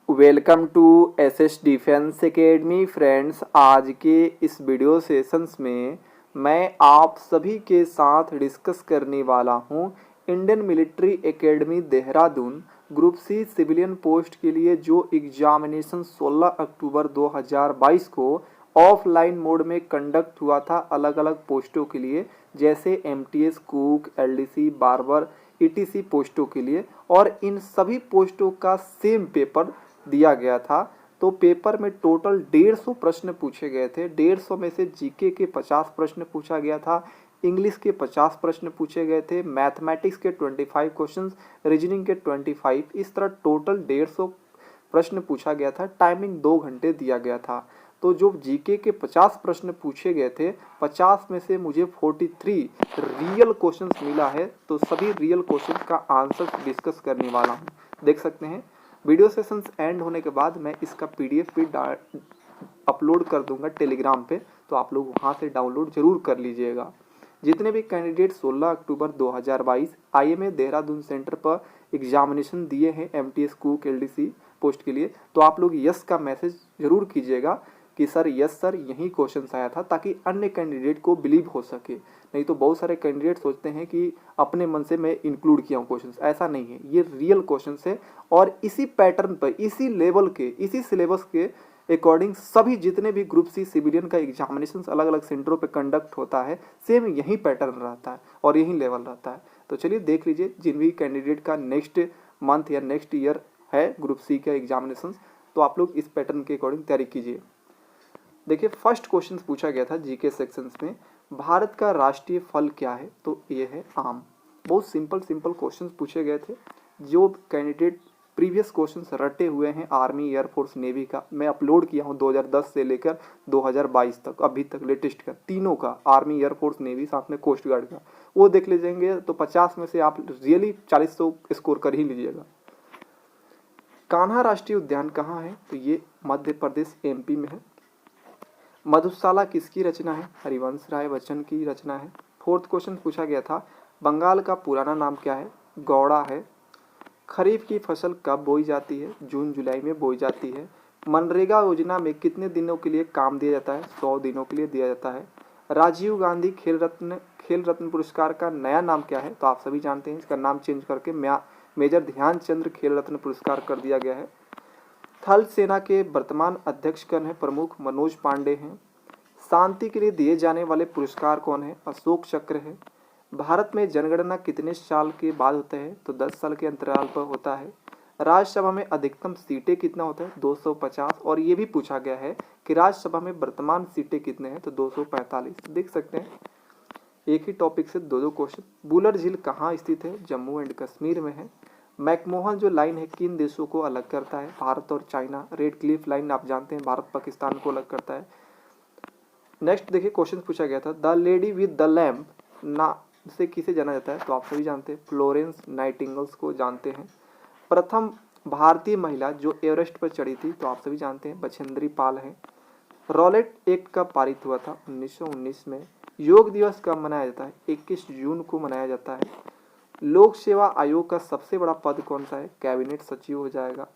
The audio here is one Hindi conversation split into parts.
Welcome to SS defence academy friends. आज के इस वीडियो सेशंस में मैं आप सभी के साथ डिस्कस करने वाला हूं Indian military academy Dehradun group C civilian post के लिए जो एग्जामिनेशन 16 अक्टूबर 2022 को ऑफलाइन मोड में कंडक्ट हुआ था अलग अलग पोस्टों के लिए, जैसे MTS, cook, LDC, barber, ETC पोस्टों के लिए। और इन सभी पोस्टों का सेम पेपर दिया गया था। तो पेपर में टोटल 150 प्रश्न पूछे गए थे। 150 में से जीके के 50 प्रश्न पूछा गया था, इंग्लिश के 50 प्रश्न पूछे गए थे, मैथमेटिक्स के 25 क्वेश्चंस, रीजनिंग के 25। इस तरह टोटल 150 प्रश्न पूछा गया था। टाइमिंग 2 घंटे दिया गया था। तो जो जीके के 50 प्रश्न पूछे गए थे, 50 में से मुझे 43 रियल क्वेश्चंस मिला है। तो सभी रियल क्वेश्चंस का आंसर डिस्कस करने वाला हूँ। देख सकते हैं वीडियो सेशंस एंड होने के बाद मैं इसका पीडीएफ भी अपलोड कर दूंगा टेलीग्राम पे, तो आप लोग वहां से डाउनलोड जरूर कर लीजिएगा। जितने भी कैंडिडेट 16 अक्टूबर 2022 आईएमए देहरादून सेंटर पर एग्जामिनेशन दिए हैं एमटीएस कुक एलडीसी पोस्ट के लिए, तो आप लोग यस का मैसेज जरूर कीजिएगा कि सर यस सर यही क्वेश्चन आया था, ताकि अन्य कैंडिडेट को बिलीव हो सके। नहीं तो बहुत सारे कैंडिडेट सोचते हैं कि अपने मन से मैं इंक्लूड किया हूँ क्वेश्चन, ऐसा नहीं है। ये रियल क्वेश्चन है और इसी पैटर्न पर, इसी लेवल के, इसी सिलेबस के अकॉर्डिंग सभी जितने भी ग्रुप सी सिविलियन का एग्जामिनेशन अलग अलग सेंटरों पे कंडक्ट होता है, सेम यही पैटर्न रहता है और यही लेवल रहता है। तो चलिए देख लीजिए जिन भी कैंडिडेट का नेक्स्ट मंथ या नेक्स्ट ईयर है ग्रुप सी का एग्जामिनेशन, तो आप लोग इस पैटर्न के अकॉर्डिंग तैयारी कीजिए। देखिए फर्स्ट क्वेश्चन पूछा गया था जीके सेक्शंस में, भारत का राष्ट्रीय फल क्या है? तो ये है आम। बहुत सिंपल क्वेश्चंस पूछे गए थे। जो कैंडिडेट प्रीवियस क्वेश्चंस रटे हुए हैं आर्मी, एयरफोर्स, नेवी का, मैं अपलोड किया हूं 2010 से लेकर 2022 तक, अभी तक लेटेस्ट का, तीनों का, आर्मी, एयरफोर्स, नेवी, साथ में कोस्ट गार्ड का, वो देख लीजिएंगे तो 50 में से आप रियली 40 स्कोर कर ही लीजिएगा। कान्हा राष्ट्रीय उद्यान कहाँ है? तो ये मध्य प्रदेश एमपी में है। मधुशाला किसकी रचना है? हरिवंश राय बच्चन की रचना है। फोर्थ क्वेश्चन पूछा गया था, बंगाल का पुराना नाम क्या है? गौड़ा है। खरीफ की फसल कब बोई जाती है? जून जुलाई में बोई जाती है। मनरेगा योजना में कितने दिनों के लिए काम दिया जाता है? 100 दिनों के लिए दिया जाता है। राजीव गांधी खेल रत्न पुरस्कार का नया नाम क्या है? तो आप सभी जानते हैं, इसका नाम चेंज करके मेजर ध्यानचंद्र खेल रत्न पुरस्कार कर दिया गया है। थल सेना के वर्तमान अध्यक्ष कौन है? प्रमुख मनोज पांडे हैं। शांति के लिए दिए जाने वाले पुरस्कार कौन है? अशोक चक्र है। भारत में जनगणना कितने साल के बाद होता है? तो 10 साल के अंतराल पर होता है। राज्यसभा में अधिकतम सीटें कितना होता है? 250। और ये भी पूछा गया है कि राज्यसभा में वर्तमान सीटें कितने हैं? तो 245। देख सकते हैं एक ही टॉपिक से दो क्वेश्चन। बुलर झील कहाँ स्थित है? जम्मू एंड कश्मीर में है। मैकमोहन जो लाइन है किन देशों को अलग करता है? भारत और चाइना। रेड क्लिफ लाइन आप जानते हैं भारत पाकिस्तान को अलग करता है। नेक्स्ट देखिए क्वेश्चन पूछा गया था, the lady with the lamp ना से किसे जाना जाता है? तो आप सभी जानते हैं फ्लोरेंस नाइटिंगेल्स को जानते हैं। प्रथम भारतीय महिला जो एवरेस्ट पर चढ़ी थी, तो आप सभी जानते हैं बछेंद्री पाल हैं। रॉलेट एक्ट कब पारित हुआ था? 1919 में। योग दिवस कब मनाया जाता है? 21 जून को मनाया जाता है। लोक सेवा आयोग का सबसे बड़ा पद कौन सा है? कैबिनेट सचिव हो जाएगा।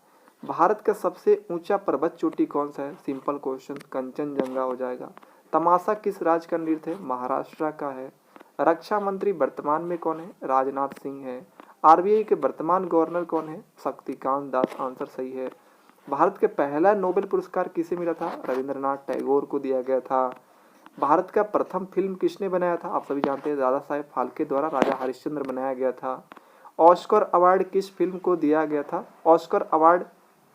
भारत का सबसे ऊंचा पर्वत चोटी कौन सा है? सिंपल क्वेश्चन, कंचनजंगा हो जाएगा। तमाशा किस राज्य का नृत्य है? महाराष्ट्र का है। रक्षा मंत्री वर्तमान में कौन है? राजनाथ सिंह है। आरबीआई के वर्तमान गवर्नर कौन है? शक्तिकांत दास। आंसर सही है। भारत का पहला नोबेल पुरस्कार किसे मिला था? रविंद्रनाथ टैगोर को दिया गया था। भारत का प्रथम फिल्म किसने बनाया था? आप सभी जानते हैं दादा साहेब फाल्के द्वारा राजा हरिश्चंद्र बनाया गया था। ऑस्कर अवार्ड किस फिल्म को दिया गया था? ऑस्कर अवार्ड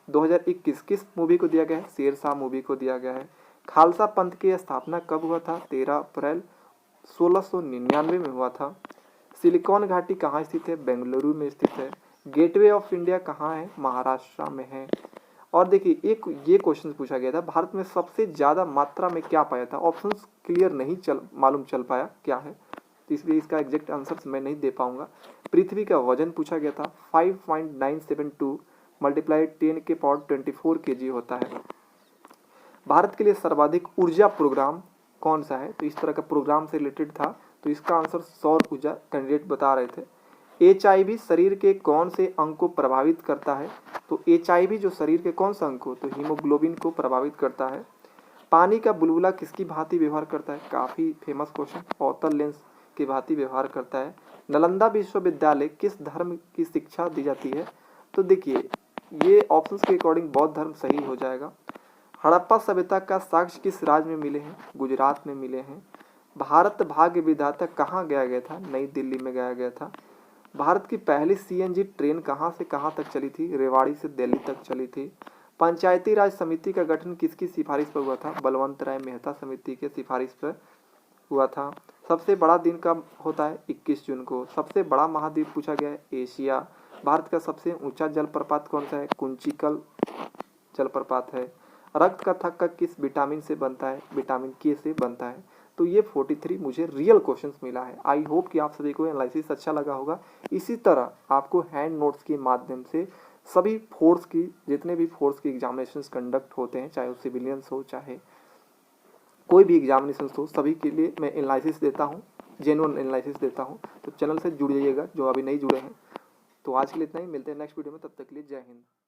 2021 किस मूवी को दिया गया है? शेरशाह मूवी को दिया गया है। खालसा पंथ की स्थापना कब हुआ था? 13 अप्रैल 1699 में हुआ था। सिलिकॉन घाटी कहाँ स्थित है? बेंगलुरु में स्थित है। गेटवे ऑफ इंडिया कहाँ है? महाराष्ट्र में है। और देखिए एक ये क्वेश्चन पूछा गया था, भारत में सबसे ज्यादा मात्रा में क्या पाया था? ऑप्शंस क्लियर नहीं मालूम चल पाया क्या है, तो इसलिए इसका एग्जैक्ट आंसर मैं नहीं दे पाऊंगा। पृथ्वी का वजन पूछा गया था, 5.972 मल्टीप्लाई 10 के पावर 24 kg होता है। भारत के लिए सर्वाधिक ऊर्जा प्रोग्राम कौन सा है? तो इस तरह का प्रोग्राम से रिलेटेड था, तो इसका आंसर सौर ऊर्जा कैंडिडेट बता रहे थे। HIV शरीर के कौन से अंग को प्रभावित करता है? तो HIV जो शरीर के कौन सा अंग को, तो हीमोग्लोबिन को प्रभावित करता है। पानी का बुलबुला किसकी भांति व्यवहार करता है? काफ़ी फेमस क्वेश्चन, अवतल लेंस की भांति व्यवहार करता है। नालंदा विश्वविद्यालय किस धर्म की शिक्षा दी जाती है? तो देखिए ये ऑप्शंस के अकॉर्डिंग बौद्ध धर्म सही हो जाएगा। हड़प्पा सभ्यता का साक्ष्य किस राज्य में मिले हैं? गुजरात में मिले हैं। भारत भाग्य विधाता कहाँ गया गया था? नई दिल्ली में गया गया था। भारत की पहली CNG ट्रेन कहाँ से कहाँ तक चली थी? रेवाड़ी से दिल्ली तक चली थी। पंचायती राज समिति का गठन किसकी सिफारिश पर हुआ था? बलवंत राय मेहता समिति के सिफारिश पर हुआ था। सबसे बड़ा दिन कब होता है? 21 जून को। सबसे बड़ा महाद्वीप पूछा गया है, एशिया। भारत का सबसे ऊंचा जलप्रपात कौन सा है? कुंचिकल जलप्रपात है। रक्त का थक्का किस विटामिन से बनता है? विटामिन के से बनता है। तो ये 43 मुझे रियल क्वेश्चंस मिला है। आई होप कि आप सभी को एनालिसिस अच्छा लगा होगा। इसी तरह आपको हैंड नोट्स के माध्यम से सभी फोर्स की, जितने भी फोर्स की एग्जामिनेशंस कंडक्ट होते हैं, चाहे वो सिविलियंस हो चाहे कोई भी एग्जामिनेशन हो, सभी के लिए मैं एनालिसिस देता हूँ, जेन्युइन एनालिसिस देता हूँ। तो चैनल से जुड़ जाइएगा जो अभी नहीं जुड़े हैं। तो आज के लिए इतना ही, मिलते हैं नेक्स्ट वीडियो में, तब तक के लिए जय हिंद।